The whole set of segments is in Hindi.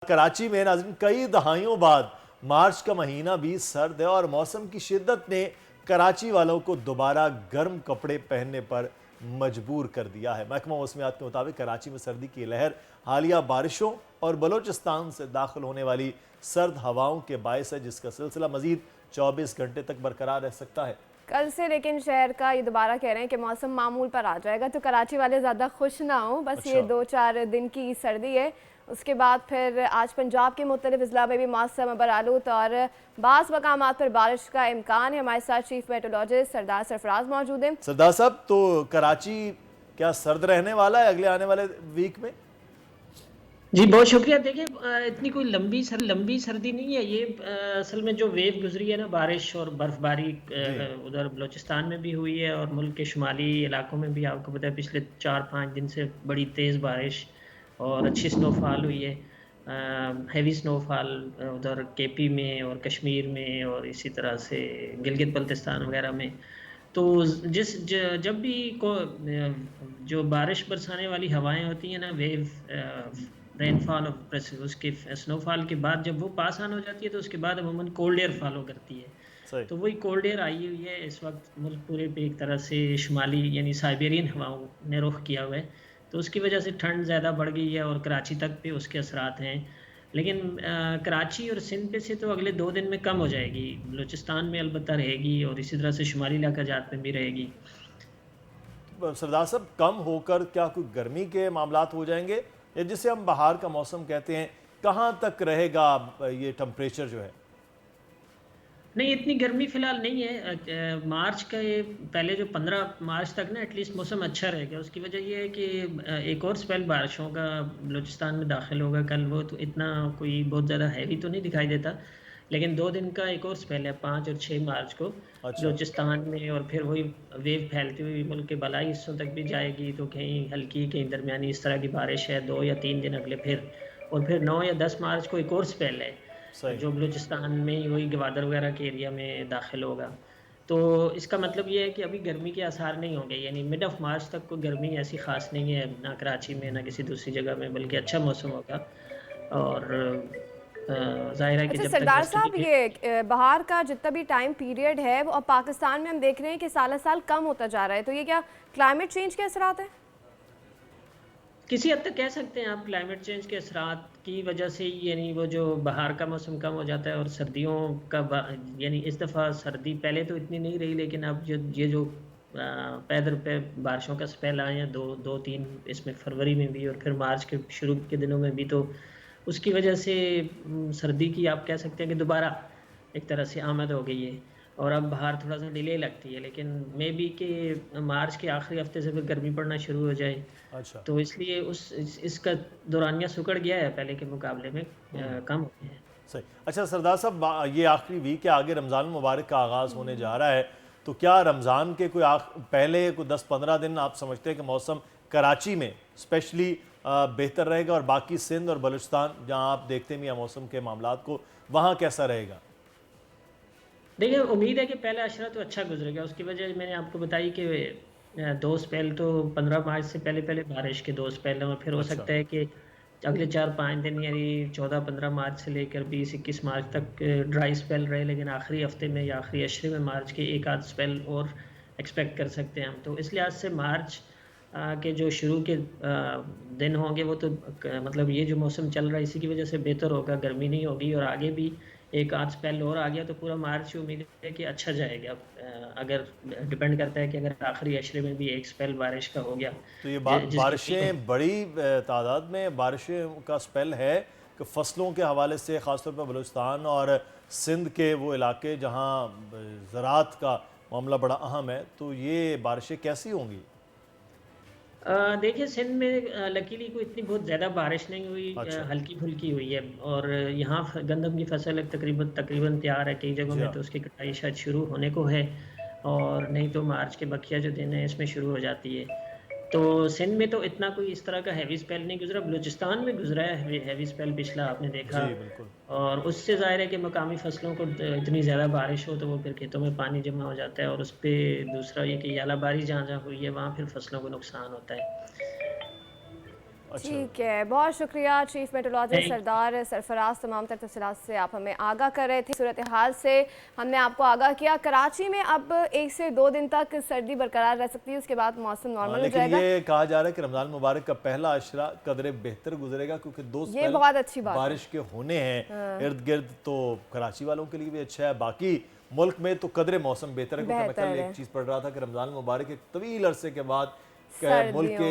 कराची में नाज़रीन कई दहाइयों बाद मार्च का महीना भी सर्द है और मौसम की शिद्दत ने कराची वालों को दोबारा गर्म कपड़े पहनने पर मजबूर कर दिया है। महकमा मौसमियात के मुताबिक कराची में सर्दी की लहर हालिया बारिशों और बलोचिस्तान से दाखिल होने वाली सर्द हवाओं के बायस है, जिसका सिलसिला मजीद 24 घंटे तक बरकरार रह सकता है। कल से लेकिन शहर का ये दोबारा कह रहे हैं कि मौसम मामूल पर आ जाएगा, तो कराची वाले ज़्यादा खुश ना हो। बस ये 2-4 दिन की सर्दी है, उसके बाद फिर आज पंजाब के मुख्तलिफ अजला में भी मौसम बरालूत और बाज़ मकामात पर बारिश का इम्कान है। हमारे साथ चीफ मेट्रोलॉजिस्ट सरदार सरफराज मौजूद हैं। सरदार साहब, तो कराची क्या सर्द रहने वाला है अगले आने वाले वीक में? जी बहुत शुक्रिया। देखिए इतनी कोई लंबी सर्दी नहीं है ये। असल में जो वेव गुजरी है ना, बारिश और बर्फबारी उधर बलूचिस्तान में भी हुई है और मुल्क के शुमाली इलाकों में भी आपको पता है पिछले 4-5 दिन से बड़ी तेज़ बारिश और अच्छी स्नोफॉल हुई है। हैवी स्नोफॉल उधर केपी में और कश्मीर में और इसी तरह से गिलगित बल्तिस्तान वगैरह में। तो जब भी जो बारिश बरसाने वाली हवाएं होती हैं ना, वेव रेनफॉल और उसके स्नोफॉल के बाद जब वो पास ऑन हो जाती है तो उसके बाद अमूमन कोल्ड एयर फॉलो करती है। तो वही कोल्ड एयर आई हुई है इस वक्त मुल्क पूरे पे एक तरह से शुमाली यानी साइबेरियन हवाओं ने रुख किया हुआ है, तो उसकी वजह से ठंड ज़्यादा बढ़ गई है और कराची तक पे उसके असरात हैं। लेकिन कराची और सिंध पे से तो अगले 2 दिन में कम हो जाएगी, बलूचिस्तान में अलबत्ता रहेगी और इसी तरह से शुमाली इलाका जात में भी रहेगी। सरदार साहब, कम होकर क्या कोई गर्मी के मामलात हो जाएंगे, या जिसे हम बाहर का मौसम कहते हैं, कहाँ तक रहेगा ये टेम्परेचर जो है? नहीं, इतनी गर्मी फिलहाल नहीं है। मार्च का ये पहले जो 15 मार्च तक ना एटलीस्ट मौसम अच्छा रहेगा। उसकी वजह ये है कि एक और स्पेल बारिशों का बलूचिस्तान में दाखिल होगा कल। वो तो इतना कोई बहुत ज़्यादा हैवी तो नहीं दिखाई देता, लेकिन 2 दिन का एक और स्पेल है 5 और 6 मार्च को बलूचिस्तान में, और फिर वही वेव फैलती हुई मुल्क के बलाई हिस्सों तक भी जाएगी। तो कहीं हल्की कहीं दरमियानी इस तरह की बारिश है 2 या 3 दिन अगले फिर, और फिर 9 या 10 मार्च को एक और स्पेल है जो बलूचिस्तान में ही वही गवादर वगैरह के एरिया में दाखिल होगा। तो इसका मतलब ये है कि अभी गर्मी के आसार नहीं होंगे, यानी मिड ऑफ मार्च तक कोई गर्मी ऐसी खास नहीं है ना कराची में ना किसी दूसरी जगह में, बल्कि अच्छा मौसम होगा। और जाहिर है कि जब सरदार तक साहब, ये बाहर का जितना भी टाइम पीरियड है वो अब पाकिस्तान में हम देख रहे हैं कि साल साल कम होता जा रहा है, तो ये क्या क्लाइमेट चेंज के असरात हैं? किसी हद तक कह सकते हैं आप क्लाइमेट चेंज के असरात की वजह से, यानी वो जो बाहर का मौसम कम हो जाता है और सर्दियों का यानी इस दफ़ा सर्दी पहले तो इतनी नहीं रही, लेकिन अब जो पैदर पे बारिशों का स्पेल आए हैं 2-3 इसमें फरवरी में भी और फिर मार्च के शुरू के दिनों में भी, तो उसकी वजह से सर्दी की आप कह सकते हैं कि दोबारा एक तरह से आमद हो गई है और अब बाहर थोड़ा सा डिले लगती है। लेकिन मे बी कि मार्च के आखिरी हफ्ते से फिर गर्मी पड़ना शुरू हो जाए। अच्छा, तो इसलिए इसका दौरानिया सुकड़ गया है पहले के मुकाबले में, कम हो गया है। सही। अच्छा सरदार साहब, ये आखिरी वीक के आगे रमज़ान मुबारक का आगाज़ होने जा रहा है, तो क्या रमज़ान के कोई पहले कोई 10-15 दिन आप समझते हैं कि मौसम कराची में स्पेशली बेहतर रहेगा, और बाकी सिंध और बलूचिस्तान जहां आप देखते हैं मौसम के मामलात को, वहां कैसा रहेगा? देखिए उम्मीद है कि पहला अशरा तो अच्छा गुजरेगा। उसकी वजह मैंने आपको बताई कि 2 स्पेल तो 15 मार्च से पहले पहले बारिश के 2 स्पेल हैं, और फिर हो सकता है कि अगले 4-5 दिन यानी 14-15 मार्च से लेकर 20-21 मार्च तक ड्राई स्पेल रहे, लेकिन आखिरी हफ्ते में या आखिरी अशरे में मार्च के एक आध स्पेल और एक्सपेक्ट कर सकते हैं हम। तो इस लिहाज से मार्च के जो शुरू के दिन होंगे वो तो मतलब ये जो मौसम चल रहा है इसी की वजह से बेहतर होगा, गर्मी नहीं होगी, और आगे भी एक आध स्पेल और आ गया तो पूरा मार्च उम्मीद है कि अच्छा जाएगा। अगर डिपेंड करता है कि अगर आखिरी अशरे में भी एक स्पेल बारिश का हो गया तो ये बारिशें बड़ी तादाद में बारिशें का स्पेल है कि फसलों के हवाले से ख़ासतौर पर बलूचिस्तान और सिंध के वो इलाके जहाँ ज़राअत का मामला बड़ा अहम है, तो ये बारिशें कैसी होंगी? देखिए सिंध में लकीली कोई इतनी बहुत ज़्यादा बारिश नहीं हुई, हल्की फुल्की हुई है, और यहाँ गंदम की फसल तकरीबन तैयार है कई जगहों में, तो उसकी कटाई शायद शुरू होने को है, और नहीं तो मार्च के बकिया जो दिन है इसमें शुरू हो जाती है। तो सिंध में तो इतना कोई इस तरह का हैवी स्पेल नहीं गुजरा, बलूचिस्तान में गुजरा है हैवी स्पेल पिछला आपने देखा, जी बिल्कुल। और उससे ज़ाहिर है कि मकामी फसलों को इतनी ज़्यादा बारिश हो तो वो फिर खेतों में पानी जमा हो जाता है, और उस पर दूसरा ये कि यालाबारी जहाँ जहाँ हुई है वहाँ फिर फसलों को नुकसान होता है। अच्छा। ठीक है, बहुत शुक्रिया चीफ मेट्रोलॉजिस्ट सरदार सरफराज, तमाम तर तफसीलात से आप हमें आगाह कर रहे थे। सूरत हाल से हमने आपको आगाह किया। कराची में अब 1 से 2 दिन तक सर्दी बरकरार रह सकती है, उसके बाद मौसम नॉर्मल हो लेकिन जाएगा। ये कहा जा रहा है कि रमजान मुबारक का पहला अशरा कदरे बेहतर गुजरेगा, क्योंकि 2 ये बहुत अच्छी बात बारिश के होने हैं इर्द गिर्द, तो कराची वालों के लिए भी अच्छा है। बाकी मुल्क में तो कदरे मौसम बेहतर है, क्योंकि मैं कल एक चीज़ पढ़ रहा था कि रमजान मुबारक एक तवील अरसे के बाद मुल्क के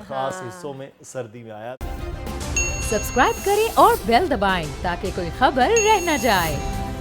खास हिस्सों में सर्दी में आया। सब्सक्राइब करें और बेल दबाएं ताकि कोई खबर रह न जाए।